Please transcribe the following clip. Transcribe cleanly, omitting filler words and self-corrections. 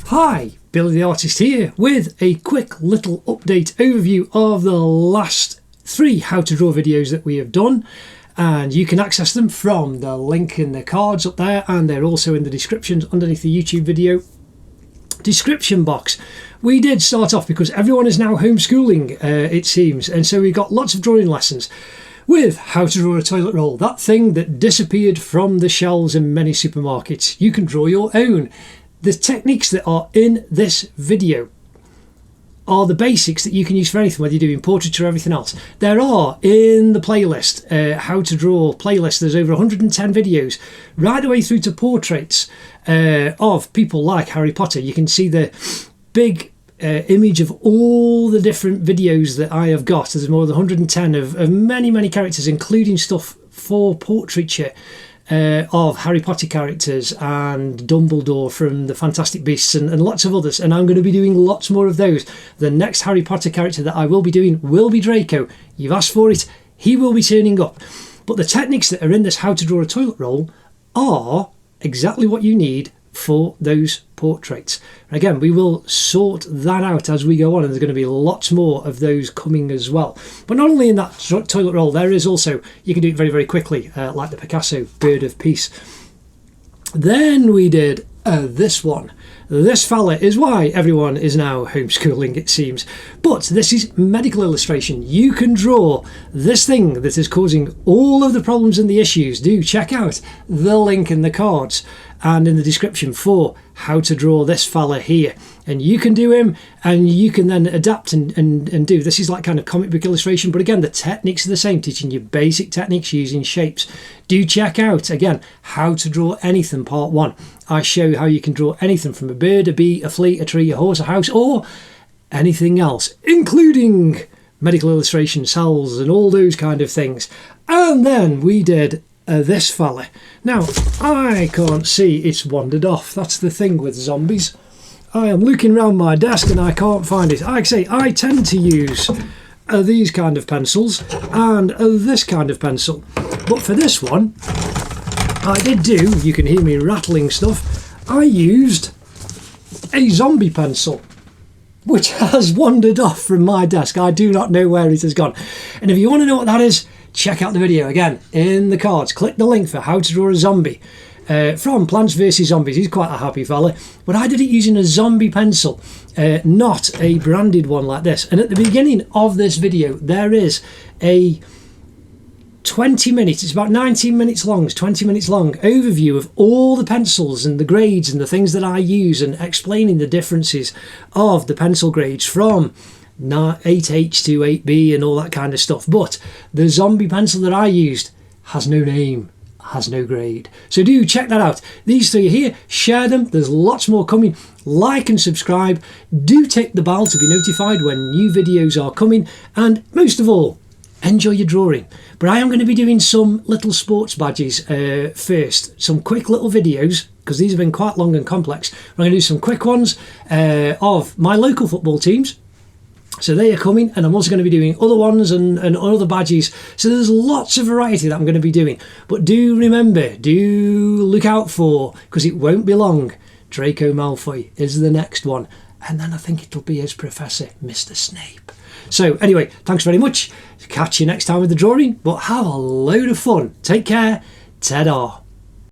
Hi, Billy the Artist here with a quick little update overview of the last 3 how to draw videos that we have done, and you can access them from the link in the cards up there, and they're also in the descriptions underneath the YouTube video description box. We did start off because everyone is now homeschooling, it seems, and so we got lots of drawing lessons with how to draw a toilet roll, that thing that disappeared from the shelves in many supermarkets. You can draw your own. The techniques that are in this video are the basics that you can use for anything, whether you're doing portraiture or everything else. There are in the playlist, how to draw playlist, there's over 110 videos right the way through to portraits of people like Harry Potter. You can see the big image of all the different videos that I have got. There's more than 110 of many characters, including stuff for portraiture of Harry Potter characters and Dumbledore from the Fantastic Beasts and lots of others, and I'm going to be doing lots more of those. The next Harry Potter character that I will be doing will be Draco. You've asked for it, he will be turning up. But the techniques that are in this how to draw a toilet roll are exactly what you need for those portraits. Again, we will sort that out as we go on, and there's going to be lots more of those coming as well. But not only in that toilet roll, there is also, you can do it very quickly, like the Picasso Bird of Peace. Then we did this one. This fella is why everyone is now homeschooling, it seems. But this is medical illustration. You can draw this thing that is causing all of the problems and the issues. Do check out the link in the cards and in the description for how to draw this fella here, and you can do him, and you can then adapt and do. This is like kind of comic book illustration, but again the techniques are the same, teaching you basic techniques using shapes. Do check out again how to draw anything part 1. I show you how you can draw anything from a bird, a bee, a flea, a tree, a horse, a house, or anything else, including medical illustration, cells and all those kind of things. And then we did this fella. Now, I can't see, it's wandered off. That's the thing with zombies. I am looking around my desk and I can't find it. Like I say, I tend to use these kind of pencils and this kind of pencil. But for this one, I did do, you can hear me rattling stuff, I used a zombie pencil, which has wandered off from my desk. I do not know where it has gone. And if you want to know what that is, check out the video again in the cards. Click the link for how to draw a zombie from Plants vs Zombies. He's quite a happy fella, but I did it using a zombie pencil, not a branded one like this. And at the beginning of this video there is a 20 minutes, it's about 19 minutes long, it's 20 minutes long overview of all the pencils and the grades and the things that I use, and explaining the differences of the pencil grades from 8H to 8B and all that kind of stuff. But the zombie pencil that I used has no name, has no grade. So do check that out. These 3 are here, share them, there's lots more coming. Like and subscribe, do tick the bell to be notified when new videos are coming, and most of all, enjoy your drawing. But I am going to be doing some little sports badges first, some quick little videos, because these have been quite long and complex. I'm going to do some quick ones of my local football teams. So they are coming, and I'm also going to be doing other ones and other badges. So there's lots of variety that I'm going to be doing. But do remember, do look out for, because it won't be long, Draco Malfoy is the next one. And then I think it'll be his professor, Mr. Snape. So anyway, thanks very much. Catch you next time with the drawing, but have a load of fun. Take care. Ta-da.